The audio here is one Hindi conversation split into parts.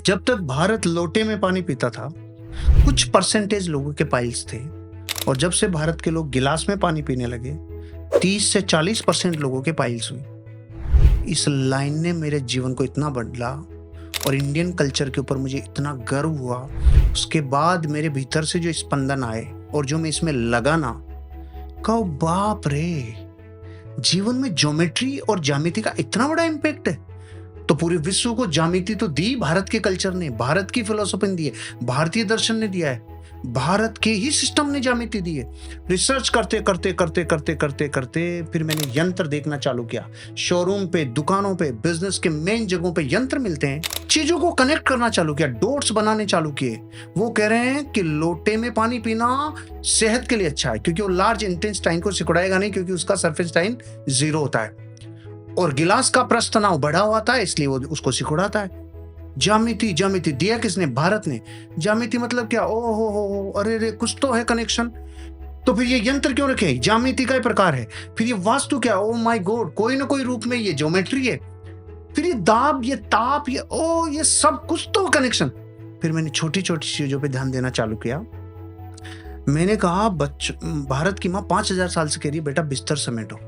जब तक भारत लोटे में पानी पीता था, कुछ परसेंटेज लोगों के पाइल्स थे, और जब से भारत के लोग गिलास में पानी पीने लगे, 30 से 40% लोगों के पाइल्स हुई। इस लाइन ने मेरे जीवन को इतना बदला और इंडियन कल्चर के ऊपर मुझे इतना गर्व हुआ। उसके बाद मेरे भीतर से जो स्पंदन आए और जो मैं इसमें लगा ना, कहो बाप रे, जीवन में ज्योमेट्री और ज्यामिति का इतना बड़ा इम्पैक्ट है। तो पूरे विश्व को ज्यामिति तो दी भारत के कल्चर ने, भारत की फिलोसफी ने दी है, भारतीय दर्शन ने दिया है, भारत के ही सिस्टम ने ज्यामिति दी है। रिसर्च करते करते करते करते करते करते फिर मैंने यंत्र देखना चालू किया। शोरूम पे, दुकानों पे, बिजनेस के मेन जगहों पे यंत्र मिलते हैं। चीजों को कनेक्ट करना चालू किया, डॉट्स बनाने चालू किए। वो कह रहे हैं कि लोटे में पानी पीना सेहत के लिए अच्छा है, क्योंकि वो लार्ज इंटेस्टाइन को सिकुड़ाएगा नहीं, क्योंकि उसका सरफेस टाइन 0 होता है, और गिलास का प्रस्थ तनाव बढ़ा हुआ था, इसलिए वो उसको सिकुड़ाता है। ज्यामिति ज्यामिति दिया किसने? भारत ने। ज्यामिति मतलब क्या? ओ हो, अरे रे, कुछ तो है कनेक्शन। तो फिर ये यंत्र क्यों रखे? ज्यामिति का ही प्रकार है। फिर ये वास्तु क्या? ओ माय गॉड, कोई ना कोई रूप में ये ज्योमेट्री है। फिर ये दाब, ये ताप, ये सब कुछ तो कनेक्शन। फिर मैंने छोटी छोटी चीजों पे ध्यान देना चालू किया। मैंने कहा, भारत की माँ 5000 साल से कह रही है बेटा बिस्तर समेटो।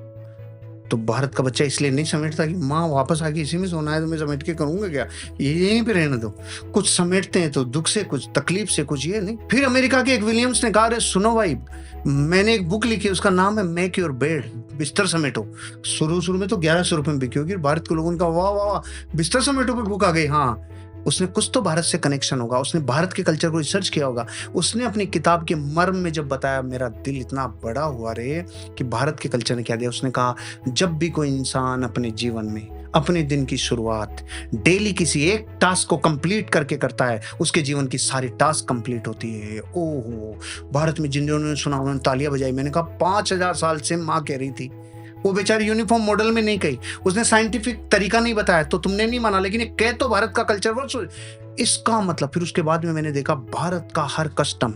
तो भारत का बच्चा इसलिए नहीं समेटता कि माँ वापस आके इसी में सोना है, तो मैं समेट के करूंगा क्या, ये यहीं पे रहने दो। कुछ समेटते हैं तो दुख से, कुछ तकलीफ से, कुछ ये नहीं। फिर अमेरिका के एक विलियम्स ने कहा, अरे सुनो भाई, मैंने एक बुक लिखी, उसका नाम है मेक योर बेड, बिस्तर समेटो। शुरू में तो 1100 रुपए में बिकी होगी। भारत के लोगों ने कहा वाह वाह, बिस्तर समेटो पे बुक आ गई। हाँ, उसने कुछ तो भारत से कनेक्शन होगा, उसने भारत के कल्चर को रिसर्च किया होगा। उसने अपनी किताब के मर्म में जब बताया, मेरा दिल इतना बड़ा हुआ रे कि भारत के कल्चर ने क्या दिया। उसने कहा, जब भी कोई इंसान अपने जीवन में अपने दिन की शुरुआत डेली किसी एक टास्क को कंप्लीट करके करता है, उसके जीवन की सारी टास्क कंप्लीट होती है। ओहो, भारत में जिन्होंने सुना उन्होंने तालियां बजाई। मैंने कहा 5000 साल से माँ कह रही थी, वो बेचारी यूनिफॉर्म मॉडल में नहीं कही, उसने साइंटिफिक तरीका नहीं बताया, तो तुमने नहीं माना, लेकिन ये कह तो भारत का कल्चर वर्ष इसका मतलब। फिर उसके बाद में मैंने देखा, भारत का हर कस्टम,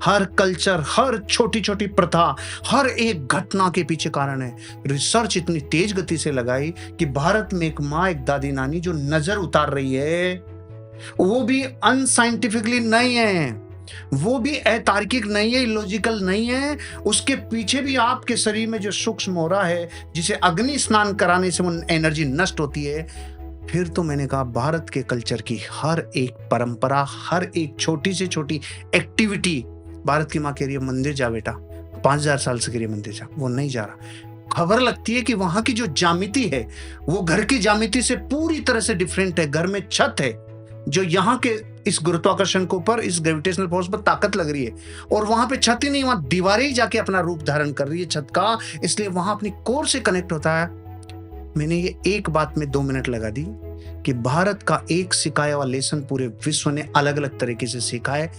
हर कल्चर, हर छोटी छोटी प्रथा, हर एक घटना के पीछे कारण है। रिसर्च इतनी तेज गति से लगाई कि भारत में एक माँ, एक दादी नानी जो नजर उतार रही है, वो भी अनसाइंटिफिकली नहीं है, वो भी अतार्किक नहीं है, इलॉजिकल नहीं है। उसके पीछे भी आपके शरीर में जो सूक्ष्म हो रहा है, जिसे अग्नि स्नान कराने से वो एनर्जी नष्ट होती है। फिर तो मैंने कहा, भारत के कल्चर की हर एक परंपरा, हर एक छोटी से छोटी एक्टिविटी, भारत की माँ कह रही है मंदिर जा बेटा, 5000 साल से कह रही है मंदिर जा, वो नहीं जा रहा। खबर लगती है कि वहां की जो ज्यामिति है वो घर की ज्यामिति से पूरी तरह से डिफरेंट है। घर में छत है जो यहाँ के इस गुरुत्वाकर्षण के ऊपर, इस ग्रेविटेशनल फोर्स पर ताकत लग रही है, और वहां पे छत ही नहीं, वहां दीवारें ही जाके अपना रूप धारण कर रही है छत का, इसलिए वहां अपनी कोर से कनेक्ट होता है। मैंने ये एक बात में 2 मिनट लगा दी कि भारत का एक सिखाया हुआ लेसन पूरे विश्व ने अलग अलग तरीके से सीखा है,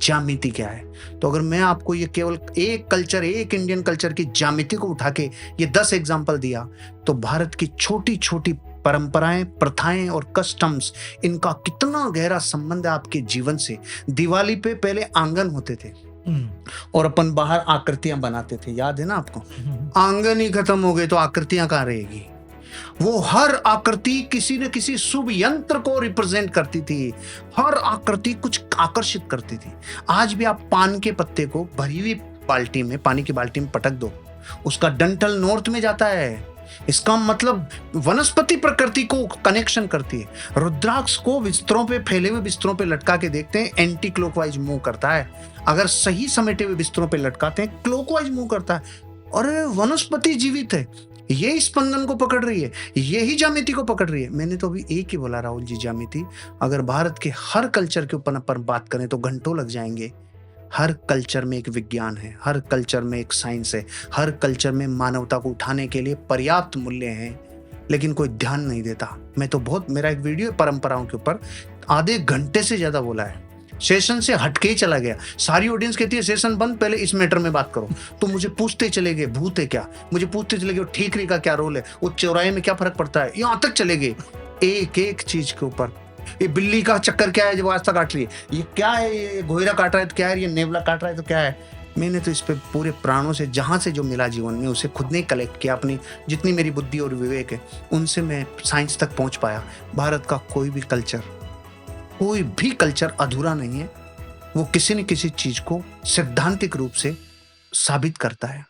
ज्यामिति क्या है। तो अगर मैं आपको ये केवल एक कल्चर, एक इंडियन कल्चर की ज्यामिति को उठा के ये 10 एग्जाम्पल दिया, तो भारत की छोटी छोटी परंपराएं, प्रथाएं और कस्टम्स, इनका कितना गहरा संबंध है आपके जीवन से। दिवाली पे पहले आंगन होते थे और अपन बाहर आकृतियां बनाते थे, याद है ना आपको? आंगन ही खत्म हो गए तो आकृतियां कहां रहेगी? वो हर आकृति किसी न किसी शुभ यंत्र को रिप्रेजेंट करती थी, हर आकृति कुछ आकर्षित करती थी। आज भी आप पान के पत्ते को भरी हुई बाल्टी में, पानी की बाल्टी में पटक दो, उसका डंठल नॉर्थ में जाता है। इसका मतलब वनस्पति प्रकृति को कनेक्शन करती है। रुद्राक्ष को बिस्तरों पे, फैले हुए बिस्तरों पे लटका के देखते हैं, एंटी क्लॉकवाइज मूव करता है। अगर सही समेटे हुए बिस्तरों पे लटकाते हैं, क्लॉकवाइज मूव करता है। और वनस्पति जीवित है, ये स्पंदन को पकड़ रही है, यही ज्यामिति को पकड़ रही है। मैंने तो अभी एक ही बोला राहुल जी, ज्यामिति। अगर भारत के हर कल्चर के ऊपर अपन बात करें तो घंटों लग जाएंगे। हर कल्चर में एक विज्ञान है, हर कल्चर में एक साइंस है, हर कल्चर में मानवता को उठाने के लिए पर्याप्त मूल्य हैं, लेकिन कोई ध्यान नहीं देता। मैं तो मेरा एक वीडियो परंपराओं के ऊपर आधे घंटे से ज्यादा बोला है, सेशन से हटके ही चला गया। सारी ऑडियंस कहती है सेशन बंद, पहले इस मैटर में बात करो। तो मुझे पूछते चले गए भूत है क्या, मुझे पूछते चले गए ठीकरी का क्या रोल है, वो चौराहे में क्या फर्क पड़ता है, यहाँ तक चले गए एक एक चीज के ऊपर। ये बिल्ली का चक्कर क्या है जो रास्ता काट रही है, ये क्या है, ये घोयरा काट रहा है तो क्या है, ये नेवला काट रहा है तो क्या है। मैंने तो इस पे पूरे प्राणों से, जहां से जो मिला जीवन में, उसे खुद ने कलेक्ट किया। अपनी जितनी मेरी बुद्धि और विवेक है उनसे मैं साइंस तक पहुंच पाया। भारत का कोई भी कल्चर कोई भी कल्चर अधूरा नहीं है, वो किसी न किसी चीज को सैद्धांतिक रूप से साबित करता है।